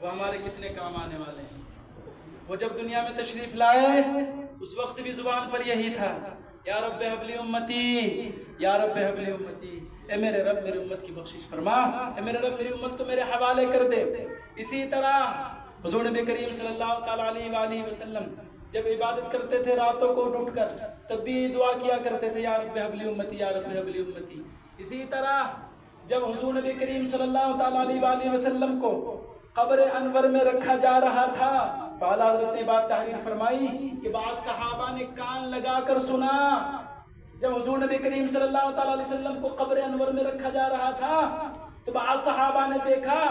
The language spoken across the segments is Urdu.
وہ ہمارے کتنے کام آنے والے ہیں۔ وہ جب دنیا میں تشریف لائے اس وقت بھی زبان پر یہی تھا، یا رب حب لی امتی، یا رب حب لی امتی، اے میرے رب میری امت کی بخشش فرما، اے میرے رب میری امت کو میرے حوالے کر دے۔ اسی طرح حضور نبی کریم صلی اللہ تعالیٰ علیہ وآلہ وسلم جب عبادت کرتے تھے راتوں کو اٹھ کر، تب بھی دعا کیا کرتے تھے، یا رب حب لی امتی، یا رب حب لی امتی۔ اسی طرح جب حضور نبی کریم صلی اللہ تعالیٰ علیہ وآلہ وسلم کو قبر انور میں رکھا جا رہا تھا تو اعلیٰ حضرت نے بات تحریر فرمائی کہ بعض صحابہ نے کان لگا کر سنا۔ جب حضور نبی کریم صلی اللہ تعالیٰ علیہ وسلم کو قبر انور میں رکھا جا رہا تھا تو بعض صحابہ نے دیکھا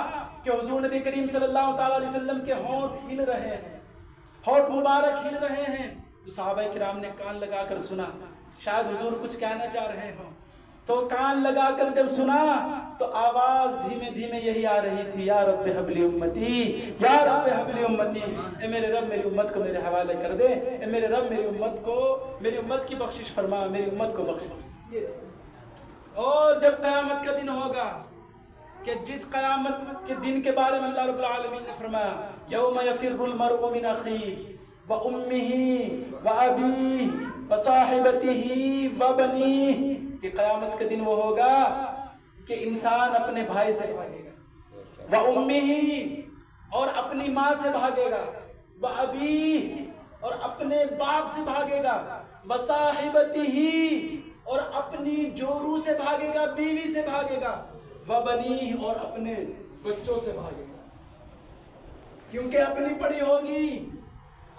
کہ حضور نبی کریم صلی اللہ تعالیٰ علیہ وسلم کے ہونٹ ہل رہے ہیں، ہونٹ مبارک ہل رہے ہیں۔ تو صحابہ کرام نے کان لگا کر سنا، شاید حضور کچھ کہنا چاہ رہے ہوں، تو کان لگا کر جب سنا تو آواز دھیمے دھیمے یہی آ رہی تھی، یا رب حب لی امتی، یا رب حب لی امتی، اے میرے رب میری امت کو میرے حوالے کر دے، اے میرے رب میری امت کی بخشش فرما، میری امت کو بخش۔ اور جب قیامت کا دن ہوگا کہ جس قیامت کے دن کے بارے میں اللہ رب العالمین نے فرمایا، یوم یفر المرء من اخیہ وامہ وابیہ وصاحبتہ وبنیہ، کہ قیامت کا دن وہ ہوگا کہ انسان اپنے بھائی سے بھاگے گا، وامہ اور اپنی ماں سے بھاگے گا، وابیہ اور اپنے باپ سے بھاگے گا، وصاحبتہ اور اپنی جورو سے بھاگے گا، بیوی سے بھاگے گا، وبنیہ اور اپنے بچوں سے بھاگے گا، کیونکہ اپنی پڑی ہوگی۔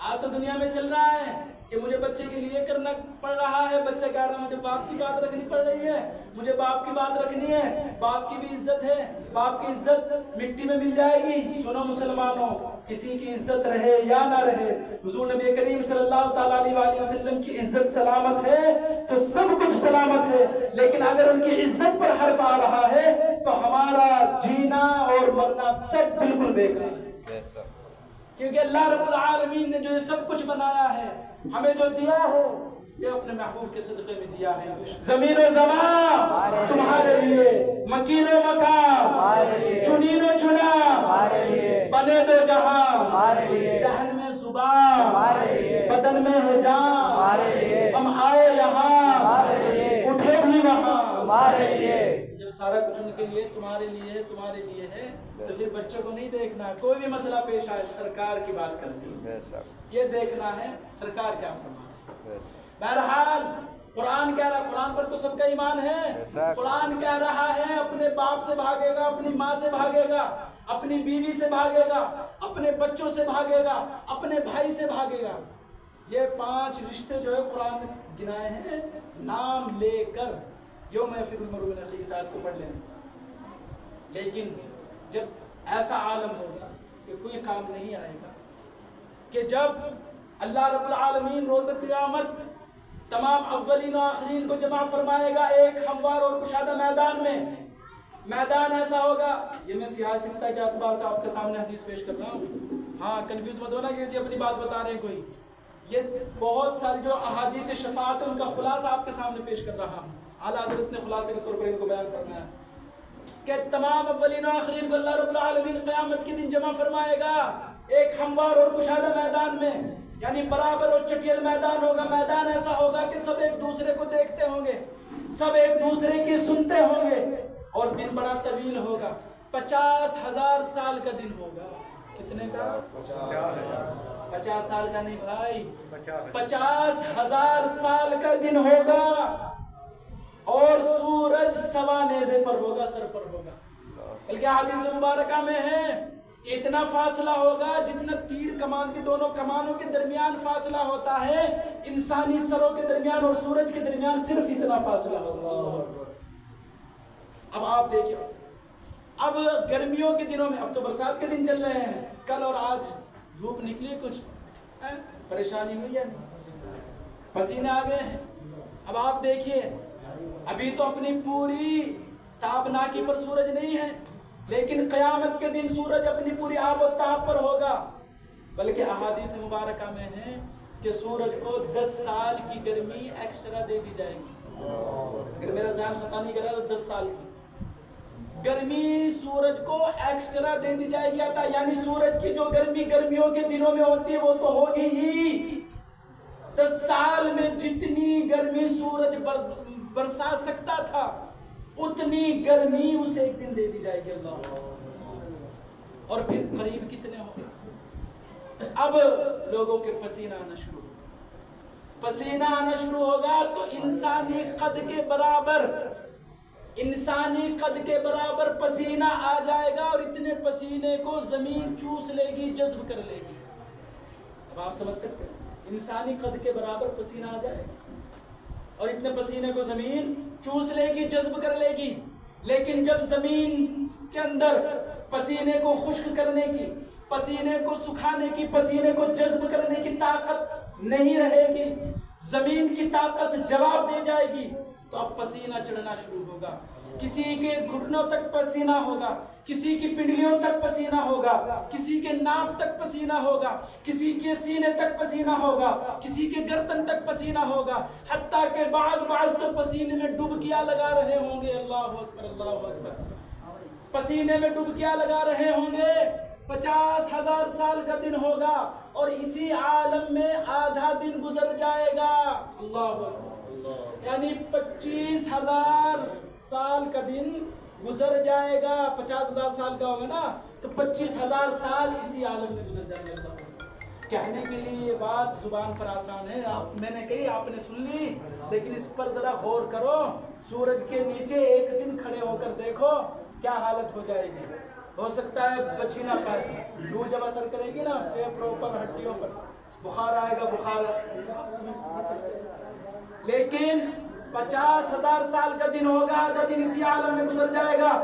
آج تو دنیا میں چل رہا ہے کہ مجھے بچے کے لیے کرنا پڑ رہا ہے، بچہ کہہ رہا ہے مجھے باپ کی بات رکھنی پڑ رہی ہے، مجھے باپ کی بات رکھنی ہے، باپ کی بھی عزت ہے، باپ کی عزت مٹی میں مل جائے گی۔ سنو مسلمانوں، کسی کی عزت رہے یا نہ رہے، حضور نبی کریم صلی اللہ تعالیٰ علیہ وآلہ وسلم کی عزت سلامت ہے تو سب کچھ سلامت ہے، لیکن اگر ان کی عزت پر حرف آ رہا ہے تو ہمارا جینا اور مرنا سب بالکل بیکار ہے، کیونکہ اللہ رب العالمین نے جو یہ سب کچھ بنایا ہے، ہمیں جو دیا ہے، یہ اپنے محبوب کے صدقے میں دیا ہے۔ زمین و زمان تمہارے لیے، مکین و مکان، چنین و چنا، بنے دو جہاں، دہن میں زبان، بدن میں ہے جان، ہم آئے یہاں، اٹھے بھی وہاں۔ جب سارا کچھ ان کے لیے، تمہارے لیے ہے، تمہارے لیے ہے، تو پھر بچوں کو نہیں دیکھنا، کوئی بھی مسئلہ پیش آئے سرکار کی بات کرنی ہے، یہ دیکھنا ہے سرکار کیا فرمائے۔ بہرحال قرآن کہہ رہا، قرآن پر تو سب کا ایمان ہے، قرآن کہہ رہا ہے اپنے باپ سے بھاگے گا، اپنی ماں سے بھاگے گا، اپنی بیوی سے بھاگے گا، اپنے بچوں سے بھاگے گا، اپنے بھائی سے بھاگے گا۔ یہ 5 رشتے جو ہے قرآن نے گنائے ہیں نام لے کر، یوم یفر المرء من اخیہ، ساتھ کو پڑھ لیں۔ لیکن جب ایسا عالم ہوگا کہ کوئی کام نہیں آئے گا، کہ جب اللہ رب العالمین روز قیامت تمام اولین و آخرین کو جمع فرمائے گا ایک ہموار اور کشادہ میدان میں، میدان ایسا ہوگا، یہ میں سیاستہ کے اعتبار سے آپ کے سامنے حدیث پیش کر رہا ہوں، ہاں کنفیوز مت ہونا کہ جی اپنی بات بتا رہے ہیں کوئی، یہ بہت ساری جو احادیث شفاعت ہے ان کا خلاصہ آپ کے سامنے پیش کر رہا ہوں۔ اعلیٰ حضرت نے خلاصے کے طور پر ان کو بیان فرمایا کہ تمام اولین و آخرین کو اللہ رب العالمین قیامت کے دن جمع فرمائے گا ایک ہموار اور کشادہ میدان میں، یعنی برابر اور چٹیل میدان ہوگا، میدان ایسا ہوگا کہ سب ایک دوسرے کو دیکھتے ہوں گے، سب ایک دوسرے کی سنتے ہوں گے، اور دن بڑا طویل ہوگا، 50,000 سال کا دن ہوگا۔ کتنے کا؟ 50 سال کا نہیں بھائی، 50,000 سال کا دن ہوگا، اور سورج سوا نیزے پر ہوگا، سر پر ہوگا، بلکہ حدیث مبارکہ میں ہے کہ اتنا فاصلہ ہوگا جتنا تیر کمان کے دونوں کمانوں کے درمیان فاصلہ ہوتا ہے، انسانی سروں کے درمیان اور سورج کے درمیان صرف اتنا فاصلہ ہوگا۔ اب آپ دیکھیں، اب گرمیوں کے دنوں میں، اب تو برسات کے دن چل رہے ہیں، کل اور آج دھوپ نکلی، کچھ پریشانی ہوئی ہے، پسینے آ گئے ہیں۔ اب آپ دیکھیے، ابھی تو اپنی پوری تابناکی پر سورج نہیں ہے، لیکن قیامت کے دن سورج اپنی پوری آب و تاب پر ہوگا، بلکہ احادیث مبارکہ میں ہے کہ سورج کو 10 سال کی گرمی ایکسٹرا دے دی جائے گی، اگر میرا ذہن خطا نہیں کرا تو 10 سال کی، گرمی سورج کو ایکسٹرا دے دی جائے گی عطا، یعنی سورج کی جو گرمی گرمیوں کے دنوں میں ہوتی ہے وہ تو ہوگی ہی، تو سال میں جتنی گرمی سورج برسا سکتا تھا اتنی گرمی اسے ایک دن دے دی جائے گی اللہ۔ اور پھر قریب کتنے ہوں گے؟ اب لوگوں کے پسینہ آنا شروع ہوگا، پسینہ آنا شروع ہوگا تو انسانی قد کے برابر پسینہ آ جائے گا، اور اتنے پسینے کو زمین چوس لے گی، جذب کر لے گی۔ اب آپ سمجھ سکتے ہیں انسانی قد کے برابر پسینہ آ جائے گا اور اتنے پسینے کو زمین چوس لے گی، جذب کر لے گی۔ لیکن جب زمین کے اندر پسینے کو خشک کرنے کی، پسینے کو سکھانے کی، پسینے کو جذب کرنے کی طاقت نہیں رہے گی، زمین کی طاقت جواب دے جائے گی، تو اب پسینہ چڑھنا شروع ہوگا۔ کسی کے گھٹنوں تک پسینہ ہوگا، کسی کی پنڈلیوں تک پسینہ ہوگا، کسی کے ناف تک پسینہ ہوگا، کسی کے سینے تک پسینہ ہوگا، کسی کے گردن تک پسینہ ہوگا، حتیٰ کہ بعض تو پسینے میں ڈبکیاں لگا رہے ہوں گے۔ اللہ اکبر، اللہ اکبر، پسینے میں ڈبکیاں لگا رہے ہوں گے۔ 50,000 سال کا دن ہوگا اور اسی عالم میں آدھا دن گزر جائے گا۔ اللہ اکبر، یعنی 25,000 سال کا دن گزر جائے گا۔ 50,000 سال کا ہوگا نا تو 25,000 سال اسی عالم میں گزر جائے گا۔ کہنے کے لیے یہ بات زبان پر آسان ہے، میں نے کہی، آپ نے سن لی، لیکن اس پر ذرا غور کرو۔ سورج کے نیچے ایک دن کھڑے ہو کر دیکھو کیا حالت ہو جائے گی۔ ہو سکتا ہے بچی نہ پائے، لو جب اثر کرے گی نا پھیپھڑوں پر، ہڈیوں پر، بخار آئے گا، بخار سمجھ نہیں سکتے۔ لیکن 50,000 سال کا دن ہوگا، آدھا دن اسی عالم میں گزر جائے گا۔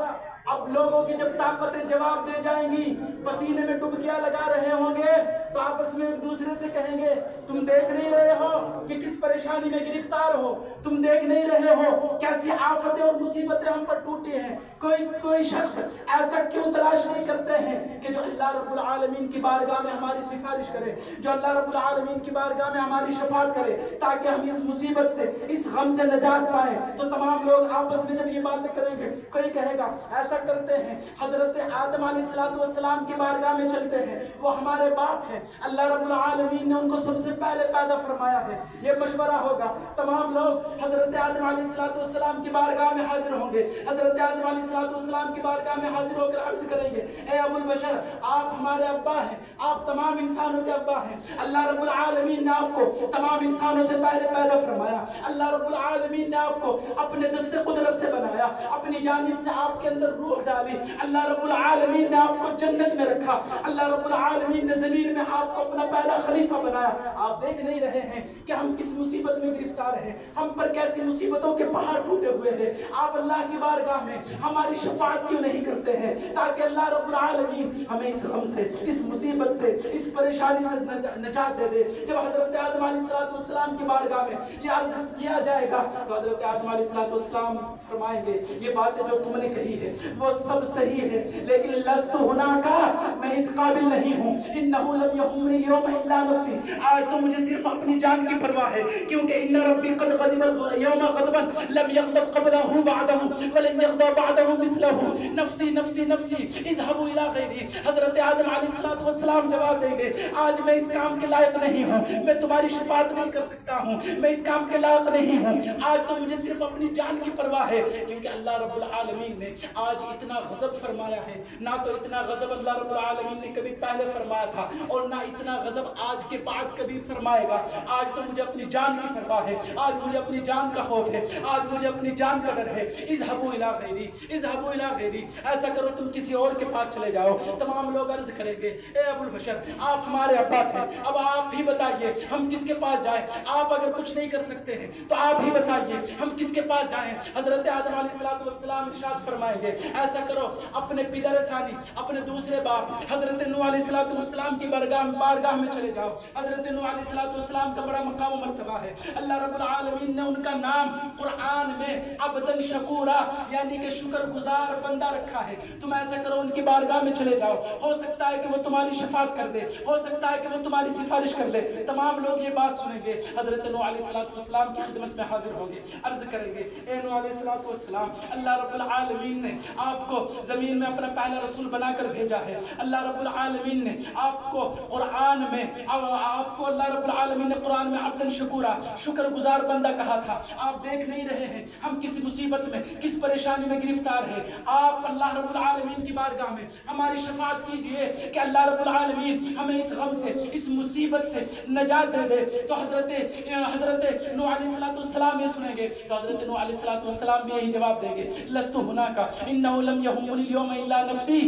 اب لوگوں کی جب طاقتیں جواب دے جائیں گی، پسینے میں ڈبکیاں لگا رہے ہوں گے، تو آپس میں ایک دوسرے سے کہیں گے تم دیکھ نہیں رہے ہو کہ کس پریشانی میں گرفتار ہو، تم دیکھ نہیں رہے ہو کیسی آفتیں اور مصیبتیں ہم پر ٹوٹی ہیں۔ کوئی شخص ایسا کیوں تلاش نہیں کرتے ہیں کہ جو اللہ رب العالمین کی بارگاہ میں ہماری سفارش کرے، جو اللہ رب العالمین کی بارگاہ میں ہماری شفاعت کرے، تاکہ ہم اس مصیبت سے، اس غم سے نجات پائیں۔ تو تمام لوگ آپس میں جب یہ باتیں کریں گے، کوئی کہے گا ایسا کرتے ہیں، حضرت آدم علیہ السلام کی بارگاہ میں چلتے ہیں، وہ ہمارے باپ ہیں، اللہ رب العالمین نے ان کو سب سے پہلے پیدا فرمایا ہے، یہ مشورہ ہوگا۔ تمام لوگ حضرت آدم علیہ السلام کی بارگاہ میں حاضر ہوں گے، حضرت آدم علیہ السلام کی بارگاہ میں حاضر ہو کر عرض کریں گے، اے ابو البشر، آپ ہمارے ابا ہیں، آپ تمام انسانوں کے ابا ہیں، اللہ رب العالمین نے آپ کو تمام انسانوں سے پہلے پیدا فرمایا، اللہ رب العالمین نے آپ کو اپنے دست قدرت سے بنایا، اپنی جانب سے آپ کے اندر روح ڈالی، اللہ رب العالمین نے آپ کو جنت میں رکھا، اللہ رب العالمین نے زمین میں آپ کو اپنا پہلا خلیفہ بنایا۔ آپ دیکھ نہیں رہے ہیں کہ ہم کس مصیبت میں گرفتار ہیں، ہم پر کیسی مصیبتوں کے پہاڑ ٹوٹے ہوئے ہیں، آپ اللہ کی بارگاہ میں ہماری شفاعت کیوں نہیں کرتے ہیں تاکہ اللہ رب العالمین ہمیں اس غم سے، اس مصیبت سے، اس پریشانی سے نجات دے دے۔ جب حضرت آدم علیہ السلام کی بارگاہ میں یہ عرض کیا جائے گا تو حضرت آدم علیہ السلام فرمائیں گے یہ باتیں جو تم نے کہی ہے وہ سب صحیح ہے، لیکن لست ہناکا، میں اس قابل نہیں ہوں، انہو لم یہمنی یوم الا نفسی، آج تو مجھے صرف اپنی جان کی پرواہ ہے، کیونکہ ان ربی قد غضب یوم غضبا لم یغضب قبلہ بعدہ ولن یغضب بعدہ مثلہ، نفسی نفسی نفسی اذهبوا الى غیری۔ حضرت آدم علیہ السلام جواب دیں گے آج میں اس کام کے لائق نہیں ہوں، میں تمہاری شفاعت نہیں کر سکتا ہوں، میں اس کام کے لائق نہیں ہوں، آج تو مجھے صرف اپنی جان کی پرواہ ہے، کیونکہ اللہ رب العالمین نے آج اتنا غضب فرمایا ہے، نہ تو اتنا غضب اللہ رب العالمین نے کبھی پہلے فرمایا تھا اور نہ اتنا غضب آج کے بعد کبھی فرمائے گا۔ آج تو مجھے اپنی جان کی پرواہ ہے، آج مجھے اپنی جان کا خوف ہے، آج مجھے اپنی جان کا ڈر ہے۔ اذهبوا الى غیری، اذهبوا الى غیری، ایسا کرو تم کسی اور کے پاس چلے جاؤ۔ تمام لوگ عرض کریں گے اے ابو البشر، آپ ہمارے ابا تھے، اب آپ ہی بتائیے ہم کس کے پاس جائیں، آپ اگر کچھ نہیں کر سکتے ہیں تو آپ ہی بتائیے ہم کس کے پاس جائیں۔ حضرت آدم علیہ السلام ارشاد فرمائیں گے ایسا کرو اپنے پدر ثانی، اپنے دوسرے باپ حضرت نوح علیہ السلام کی بارگاہ میں چلے جاؤ۔ حضرت نوح علیہ السلام کا بڑا مقام و مرتبہ ہے، اللہ رب العالمین نے ان کا نام قرآن میں عبدن شکورا یعنی کہ شکر گزار بندہ رکھا ہے۔ تم ایسا کرو ان کی بارگاہ میں چلے جاؤ، ہو سکتا ہے کہ وہ تمہاری شفاعت کر دے، ہو سکتا ہے کہ وہ تمہاری سفارش کر دے۔ تمام لوگ یہ بات سنیں گے، حضرت نوح علیہ السلام کی خدمت میں حاضر ہوں گے، عرض کریں گے اے نوح علیہ السلام، اللہ رب العالمین نے آپ کو زمین میں اپنا پہلا رسول بنا کر بھیجا ہے. اللہ رب العالمین نے آپ کو قرآن میں اللہ رب العالمین نے قرآن میں عبدن شکورا شکر گزار بندہ کہا تھا. آپ دیکھ نہیں رہے ہیں ہم کس مصیبت میں کس پریشانی میں گرفتار ہیں. آپ اللہ رب العالمین کی بارگاہ میں ہماری شفاعت کیجئے کہ اللہ رب العالمین ہمیں اس غم سے اس مصیبت سے نجات دے دے. تو حضرت نوح علیہ السلام یہ سنیں گے تو حضرت نوح علیہ السلام بھی یہی جواب دیں گے لست هناك انه لم يهمني اليوم الا نفسي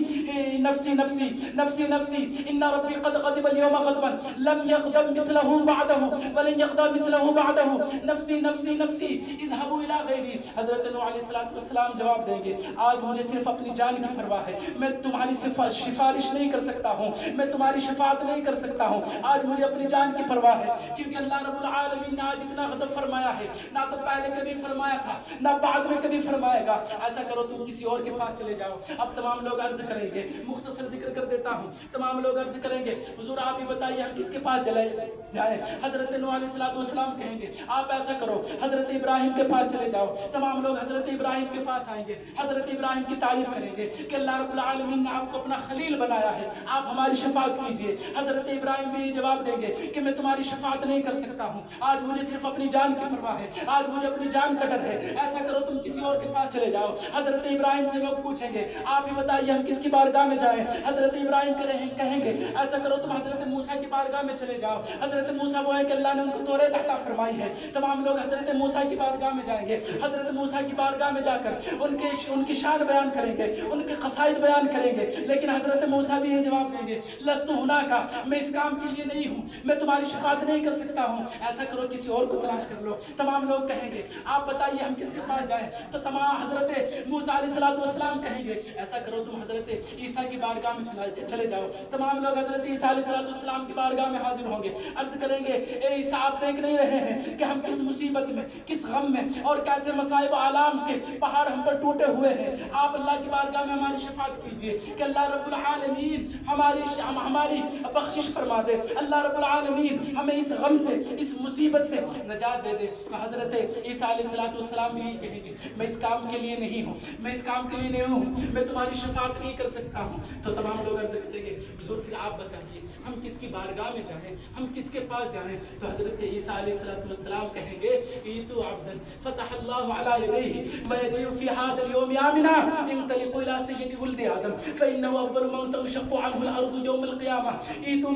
نفسي نفسي نفسي نفسي ان ربي قد غضب اليوم غضبا لم يغضب مثله بعده ولن يغضب مثله بعده نفسي نفسي نفسي اذهبوا الى غيري. حضرت نوح علیہ السلام جواب دیں گے آج مجھے صرف اپنی جان کی پرواہ ہے. میں تمہاری سفارش نہیں کر سکتا ہوں, میں تمہاری شفاعت نہیں کر سکتا ہوں. آج مجھے اپنی جان کی پرواہ ہے کیونکہ اللہ رب العالمین نے آج اتنا غضب فرمایا ہے, نہ تو پہلے کبھی فرمایا تھا نہ بعد میں کبھی فرمائے گا. ایسا کرو تم کسی اور کے پاس چلے جاؤ. اب تمام لوگ عرض کریں گے, مختصر ذکر کر دیتا ہوں, تمام لوگ عرض کریں گے حضور آپ ہی بتائیے ہم کس کے پاس چلے جائیں. حضرت نوح علیہ السلام کہیں گے آپ ایسا کرو حضرت ابراہیم کے پاس چلے جاؤ. تمام لوگ حضرت ابراہیم کے پاس آئیں گے, حضرت ابراہیم کی تعریف کریں گے کہ اللہ رب العالمین نے آپ کو اپنا خلیل بنایا ہے, آپ ہماری شفاعت کیجئے. حضرت ابراہیم بھی یہ جواب دیں گے کہ میں تمہاری شفاعت نہیں کر سکتا ہوں, آج مجھے صرف اپنی جان کی پرواہ ہے, آج مجھے اپنی جان کا ڈر ہے. ایسا کرو تم کسی اور کے پاس چلے جاؤ. حضرت ابراہیم سے لوگ پوچھیں گے آپ ہی بتائیے ہم کس کی بارگاہ میں جائیں. حضرت ابراہیم کہیں گے ایسا کرو تم حضرت موسیٰ کی بارگاہ میں چلے جاؤ. حضرت موسیٰ وہ ہے کہ اللہ نے ان کو توریت عطا فرمائی ہے. تمام لوگ حضرت موسیٰ کی بارگاہ میں جائیں گے. حضرت موسیٰ کی بارگاہ میں جا کر ان کی شان بیان کریں گے, ان کے قصائد بیان کریں گے. لیکن حضرت موسیٰ بھی یہ جواب دیں گے لست هناك میں اس کام کے لیے نہیں ہوں, میں تمہاری شفاعت نہیں کر سکتا ہوں. ایسا کرو کسی اور کو تلاش کر لو. تمام لوگ کہیں گے آپ بتائیے ہم کس کے پاس جائیں. تو تمام حضرت موسیٰ علیہ السلام کہیں گے ایسا کرو تم حضرت عیسیٰ کی بارگاہ میں چلے جاؤ. تمام لوگ حضرت عیسیٰ علیہ السلام کی بارگاہ میں حاضر ہوں گے, عرض کریں گے اے عیسیٰ آپ دیکھ نہیں رہے ہیں کہ ہم کس مصیبت میں کس غم میں اور کیسے مصائب عالم کے پہاڑ ہم پر ٹوٹے ہوئے ہیں. آپ اللہ کی بارگاہ میں ہماری شفاعت کیجئے کہ اللہ رب العالمین ہماری بخشش فرما دے. اللہ رب العالمین ہمیں اس غم سے اس مصیبت سے نجات دے دے. حضرت عیسیٰ علیہ السلام بھی یہی کہیں گے میں اس کام کے لیے نہیں ہوں, میں اس کام کے لیے نہیں ہوں, میں تمہاری شفاعت نہیں کر سکتا ہوں. تو تمام لوگ عرض کریں گے حضور پھر آپ بتائیے ہم کس کی بارگاہ میں جائیں, ہم کس کے پاس جائیں. تو حضرت عیسیٰ علیہ السلام کہیں گے ایتو عبدا فتح اللہ علی یدیہ ویجیء فی ھذا اليوم آمنا انطلقوا الی سید ولد آدم فانه اول من تنشق عنه الارض یوم القیامہ ایتو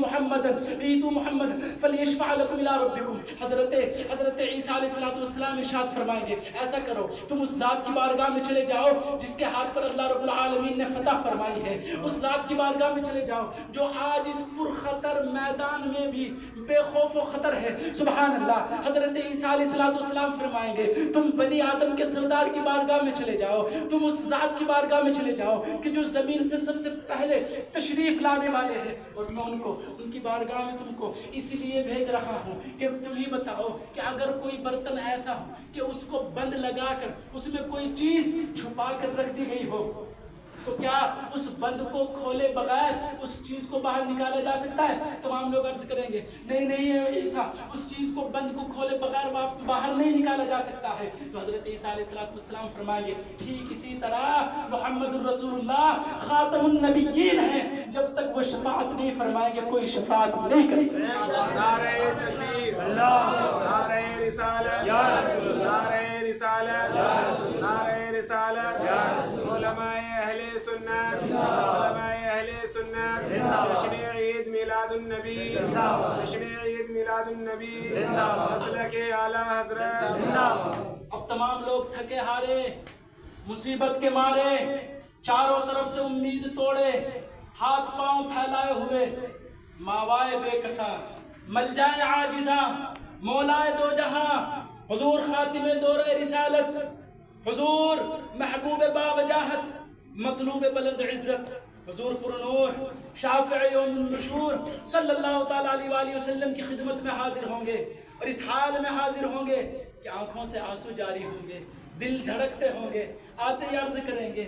محمد فلیشفع لکم الی ربکم. حضرت عیسیٰ علیہ السلام ارشاد فرمائیں گے ایسا کرو تم اس ذات کی بارگاہ میں چلے جاؤ جس کے ہاتھ پر اللہ رب العالمین نے فتح فرمائی ہے. اس ذات کی بارگاہ میں چلے جاؤ جو آج اس پرخطر میدان میں بھی بے خوف و خطر ہے. سبحان اللہ. حضرت عیسیٰ علیہ السلام فرمائیں گے تم بنی آدم کے سردار کی بارگاہ میں چلے جاؤ, تم اس ذات کی بارگاہ میں چلے جاؤ کہ جو زمین سے سب سے پہلے تشریف لانے والے ہیں, اور میں ان کی بارگاہ میں تم کو اس لیے بھیج رہا ہوں کہ تم ہی بتاؤ کہ اگر کوئی برتن ایسا ہو کہ اس کو بند لگا کر اس میں کوئی چیز چھپا کر رکھ دی گئی ہو تو کیا اس بند کو کھولے بغیر اس چیز کو باہر نکالا جا سکتا ہے؟ تمام لوگ عرض کریں گے نہیں عیسیٰ اس چیز کو بند کو کھولے بغیر باہر نہیں نکالا جا سکتا ہے. تو حضرت عیسیٰ علیہ السلام فرمائیں گے ٹھیک اسی طرح محمد الرسول اللہ خاتم النبیین ہیں, جب تک وہ شفاعت نہیں فرمائیں گے کوئی شفاعت نہیں کر سکتا. نعرہ تکبیر, نعرہ رسالت, نعرہ رسالت, نعرہ رسالت. علماء اہل سنت, علماء اہل سنت, جشن عید میلاد النبی, جشن عید میلاد النبی, مسلک اعلیٰ حضرت. اب تمام لوگ تھکے ہارے مصیبت کے مارے چاروں طرف سے امید توڑے ہاتھ پاؤں پھیلائے ہوئے ماوائے بے کسا ملجائے عاجزاں مولائے دو جہاں حضور خاتم دورہ رسالت, حضور محبوب باوجاہت مطلوب بلند عزت, حضور پر نور شافع یوم النشور صلی اللہ تعالیٰ علیہ وآلہ وسلم کی خدمت میں حاضر ہوں گے, اور اس حال میں حاضر ہوں گے کہ آنکھوں سے آنسو جاری ہوں گے, دل دھڑکتے ہوں گے, آتے عرض کریں گے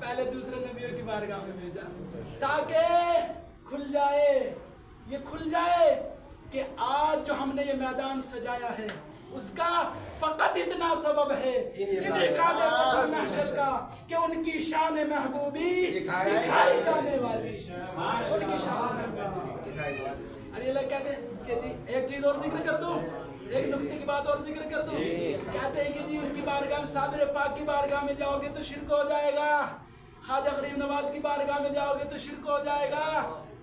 پہلے دوسرے نبیوں کی بارگاہ میں بھیجا تاکہ کھل جائے کہ آج جو ہم نے یہ میدان سجایا ہے اس کا فقط اتنا سبب ہے محشر کا کہ ان کی شان محبوبی دکھائی جانے والی ان کی شان محبوبی. ارے اللہ کہتے ہیں کہ جی ایک چیز اور ذکر کر دوں, ایک نکتے کی بات اور ذکر کر دوں. کہتے ہیں کہ جی ان کی بارگاہ میں صابر پاک کی بارگاہ میں جاؤ گے تو شرک ہو جائے گا, خواجہ غریب نواز کی بارگاہ میں جاؤ گے تو شرک ہو جائے گا.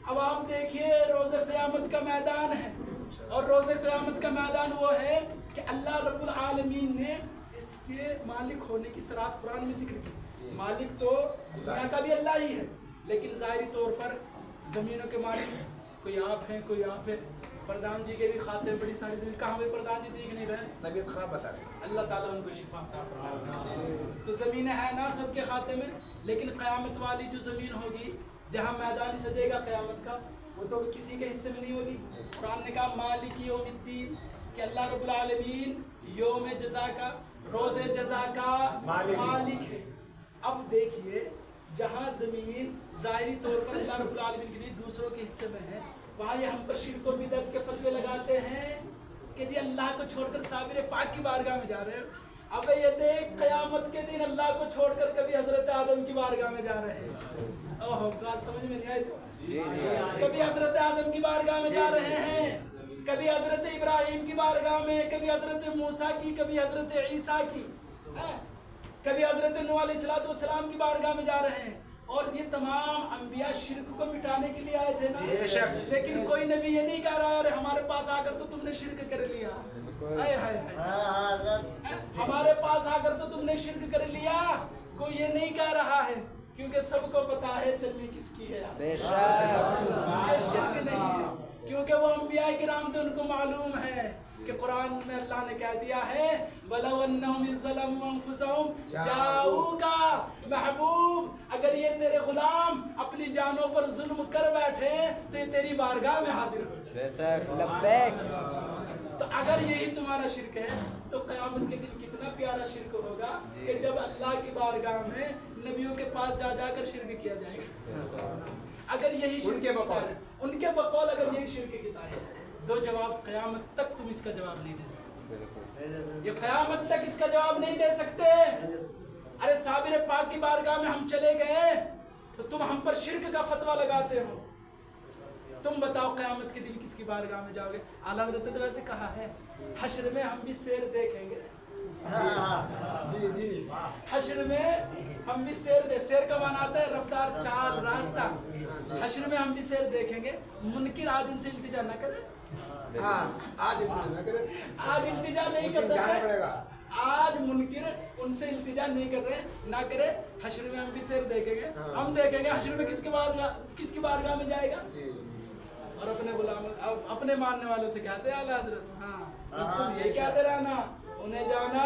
اب آپ دیکھیے روز قیامت کا میدان ہے, اور روز قیامت کا میدان وہ ہے کہ اللہ رب العالمین نے اس کے مالک ہونے کی صراحت قرآن میں ذکر کی. مالک تو دنیا کا بھی اللہ ہی ہے, لیکن ظاہری طور پر زمینوں کے مالک کوئی آپ ہیں, کوئی آپ ہے. پردھان جی کے بھی خاتے بڑی ساری زمین, کہاں پہ پردھان جی دیکھ نہیں رہے, طبیعت خراب بتا رہے, اللہ تعالیٰ ان کو شفا عطا فرمائے. تو زمینیں ہیں نا سب کے خاتے میں, لیکن قیامت والی جو زمین ہوگی جہاں میدان سجے گا قیامت کا, وہ تو کسی کے حصے میں نہیں ہوگی. قرآن نے کہا مالک یوم الدین, کہ اللہ رب العالمین یوم جزا کا, روز جزا کا مالک ہے. اب دیکھیے جہاں زمین ظاہری طور پر اللہ رب العالمین کے لیے دوسروں کے حصے میں ہے, وہاں یہ ہم پر شرک و بدعت کے فتوے لگاتے ہیں کہ جی اللہ کو چھوڑ کر صابر پاک کی بارگاہ میں جا رہے ہیں. اب یہ دیکھ قیامت کے دن اللہ کو چھوڑ کر کبھی حضرت آدم کی بارگاہ میں جا رہے ہیں. اوہ بات سمجھ میں نہیں آئی تو, کبھی حضرت آدم کی بارگاہ میں جا رہے ہیں, کبھی حضرت ابراہیم کی بارگاہ میں, کبھی حضرت موسیٰ کی, کبھی حضرت عیسیٰ کی, کبھی حضرت نوح علیہ السلام کی بارگاہ میں جا رہے ہیں. اور یہ تمام انبیاء شرک کو مٹانے کے لیے آئے تھے نا, لیکن کوئی نبی یہ نہیں کہہ رہا ہے ہمارے پاس آ کر تو تم نے شرک کر لیا, ہمارے پاس آ کر تو تم نے شرک کر لیا. کوئی یہ نہیں کہہ رہا ہے, کیونکہ سب کو پتا ہے چلنی کس کی ہے, یہ شرک نہیں ہے, کیونکہ وہ انبیاء کرام تھے, ان کو معلوم ہے کہ قرآن میں اللہ نے کہہ دیا ہے وَلَوْ أَنَّهُمْ إِذْ ظَلَمُوا أَنفُسَهُمْ جَاءُوكَ محبوب, اگر یہ تیرے غلام اپنی جانوں پر ظلم کر بیٹھے تو یہ تیری بارگاہ میں حاضر ہو جائے. تو اگر یہی تمہارا شرک ہے تو قیامت کے دن کتنا پیارا شرک ہوگا کہ جب اللہ کی بارگاہ میں نبیوں کے پاس جا جا کر شرک کیا جائے گا. اگر یہی شرک ان کے بقول اگر یہی شرک کی تعریف, دو جواب قیامت تک تم اس کا جواب نہیں دے سکتے, یہ قیامت تک اس کا جواب نہیں دے سکتے. ارے صابر پاک کی بارگاہ میں ہم چلے گئے تو تم ہم پر شرک کا فتویٰ لگاتے ہو. تم بتاؤ قیامت کے دن کس کی بارگاہ میں جاؤ گے؟ اعلیٰ حضرت نے ویسے کہا ہے حشر میں ہم بھی سیر دیکھیں گے. جی حشر میں ہم بھی سیر کا معنی آتا ہے رفتار, چال, راستہ. حشر میں ہم بھی سیر دیکھیں گے. منکر آج ان سے التجا نہ کرے, آج التجا نہیں کر رہے, آج منکر ان سے التجا نہیں کر رہے, نہ کرے. حشر میں ہم بھی سیر دیکھیں گے, ہم دیکھیں گے حشر میں کس کی بارگاہ میں جائے گا. اور اپنے غلام اپنے ماننے والوں سے کہتے ہیں اعلیٰ حضرت, ہاں بس تم یہی کہتے رہنا انہیں جانا